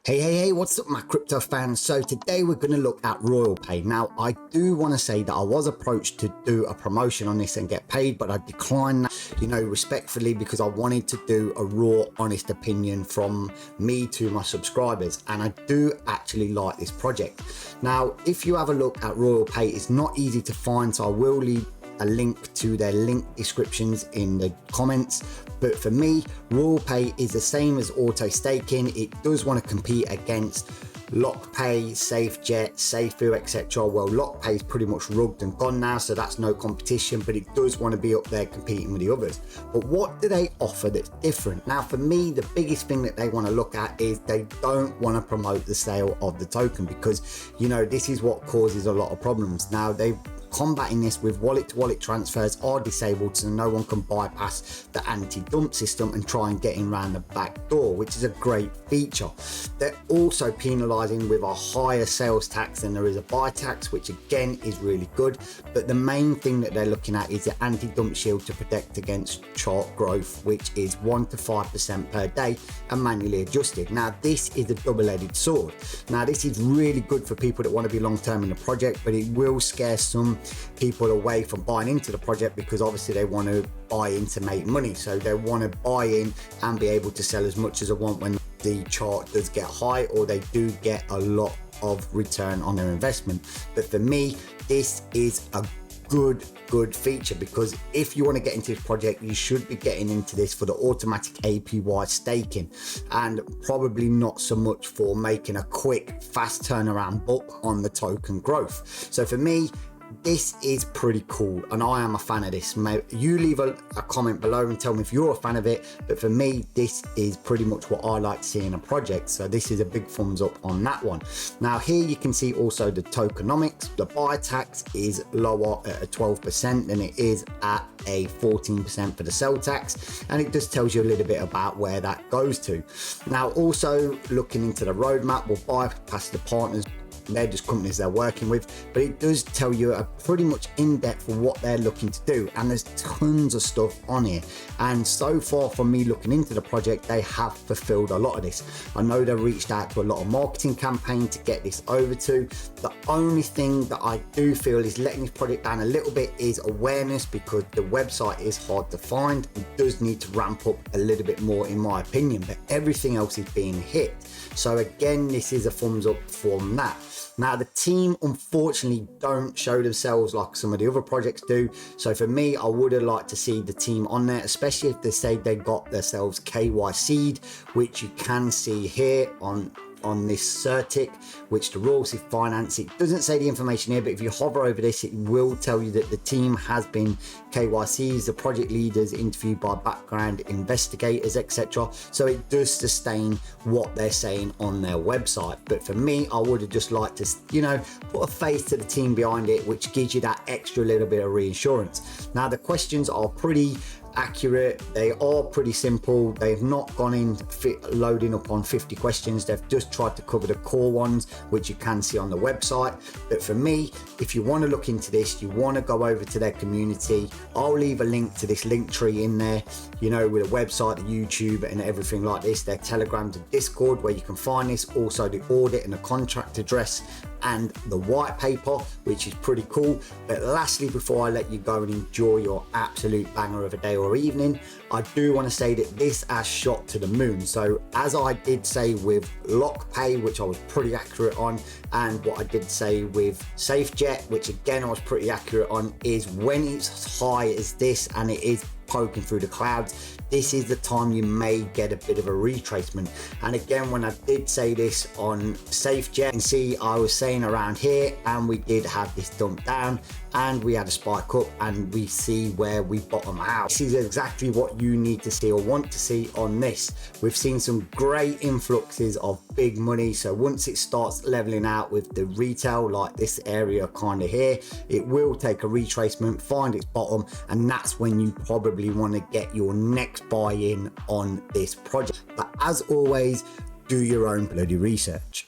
Hey, what's up my crypto fans? So today we're going to look at RoyalPay. Now I do want to say that I was approached to do a promotion on this and get paid, but I declined that, respectfully, because I wanted to do a raw, honest opinion from me to my subscribers. And I do actually like this project. Now, if you have a look at RoyalPay, it's not easy to find, so I will leave a link to their link descriptions in the comments. But for me, RoyalPay is the same as auto-staking. It does want to compete against Lockpay, Safejet, Safuu, etc. Well, Lockpay is pretty much rugged and gone now, so that's no competition, but it does want to be up there competing with the others. But what do they offer that's different? Now, for me, the biggest thing that they want to look at is they don't want to promote the sale of the token, because, this is what causes a lot of problems. Now, they combating this with wallet-to-wallet transfers are disabled, so no one can bypass the anti-dump system and try and get in around the back door, which is a great feature. They're also penalizing with a higher sales tax than there is a buy tax, which again is really good. But the main thing that they're looking at is the anti-dump shield to protect against chart growth, which is 1 to 5% per day and manually adjusted. Now, this is a double-edged sword. Now, this is really good for people that want to be long-term in the project, but it will scare some people away from buying into the project, because obviously they want to buy in to make money. So they want to buy in and be able to sell as much as they want when the chart does get high, or they do get a lot of return on their investment. But for me, this is a good feature, because if you want to get into this project, you should be getting into this for the automatic APY staking, and probably not so much for making a quick fast turnaround buck on the token growth. So for me, this is pretty cool, and I am a fan of this. You leave a comment below and tell me if you're a fan of it, but for me, this is pretty much what I like to see in a project, so this is a big thumbs up on that one. Now, here you can see also the tokenomics. The buy tax is lower at a 12% than it is at a 14% for the sell tax, and it just tells you a little bit about where that goes to. Now, also looking into the roadmap, we'll bypass the partners. They're just companies they're working with, but it does tell you a pretty much in-depth of what they're looking to do, and there's tons of stuff on here. And so far, from me looking into the project, they have fulfilled a lot of this. I know they reached out to a lot of marketing campaign to get this over to. The only thing that I do feel is letting this project down a little bit is awareness, because the website is hard to find. It does need to ramp up a little bit more, in my opinion, but everything else is being hit. So again, this is a thumbs up from that. Now, the team unfortunately don't show themselves like some of the other projects do. So for me, I would have liked to see the team on there, especially if they say they got themselves KYC'd, which you can see here on this certic, which the RoyalPay Finance. It doesn't say the information here, but if you hover over this, it will tell you that the team has been KYCs, the project leaders interviewed by background investigators, etc. So it does sustain what they're saying on their website. But for me, I would have just liked to, put a face to the team behind it, which gives you that extra little bit of reassurance. Now, the questions are pretty accurate. They are pretty simple. They've not gone in loading up on 50 questions. They've just tried to cover the core ones, which you can see on the website. But for me, if you want to look into this, you want to go over to their community, I'll leave a link to this link tree in there, with a website, the YouTube and everything like this, their Telegram to Discord, where you can find this, also the audit and the contract address and the white paper, which is pretty cool. But lastly, before I let you go and enjoy your absolute banger of a day or evening, I do want to say that this has shot to the moon. So as I did say with Lockpay, which I was pretty accurate on, and what I did say with Safejet, which again I was pretty accurate on, is when it's as high as this and it is poking through the clouds, this is the time you may get a bit of a retracement. And again, when I did say this on Safejet, you can see I was saying around here, and we did have this dump down and we had a spike up, and we see where we bottom out. This is exactly what you need to see or want to see on this. We've seen some great influxes of big money, so once it starts leveling out with the retail, like this area kind of here, it will take a retracement, find its bottom, and that's when you probably want to get your next buy-in on this project. But as always, do your own bloody research.